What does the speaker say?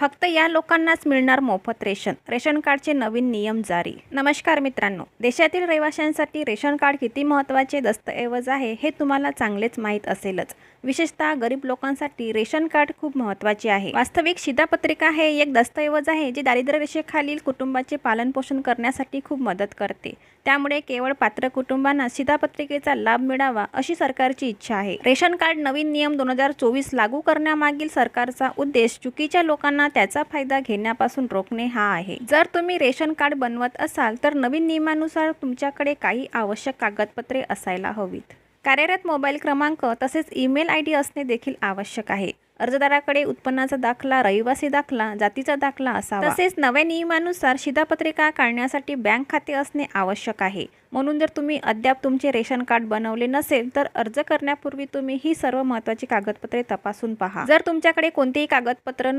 फक्त या लोकांनाच मिळणार मोफत रेशन. रेशन कार्डचे नवीन नियम जारी. नमस्कार मित्रांनो, देशातील रहिवाशांसाठी रेशन कार्ड किती महत्त्वाचे दस्तऐवज आहे हे तुम्हाला चांगलेच माहीत असेलच. विशेषतः गरीब लोकांसाठी रेशन कार्ड खूप महत्त्वाचे आहे. वास्तविक शिधापत्रिका हे एक दस्तऐवज आहे जे दारिद्र्य रेषेखालील कुटुंबाचे पालनपोषण करण्यासाठी खूप मदत करते. त्यामुळे केवळ पात्र कुटुंबांना शिधापत्रिकेचा लाभ मिळावा अशी सरकारची इच्छा आहे. रेशन कार्ड नवीन नियम 2024 लागू करण्यामागील सरकारचा उद्देश चुकीच्या लोकांना त्याचा फायदा घेण्यापासून रोखणे हा आहे. जर तुम्ही रेशन कार्ड बनवत असाल तर नवीन नियमानुसार तुमच्याकडे काही आवश्यक कागदपत्रे असायला हवीत. कार्यरत मोबाईल क्रमांक तसेच ईमेल ID असणे देखील आवश्यक आहे. अर्जदाराकडे उत्पन्नाचा दाखला, रहिवासी दाखला, जातीचा दाखला असावा. तसेच नव्या नियमानुसार शिधापत्रिका काढण्यासाठी बँक खाते असणे आवश्यक आहे. म्हणून जर तुम्ही अद्याप तुमचे रेशन कार्ड बनवले नसेल तर अर्ज करण्यापूर्वी तुम्ही ही सर्व महत्त्वाची कागदपत्रे तपासून पहा. जर तुमच्याकडे कोणतेही कागदपत्र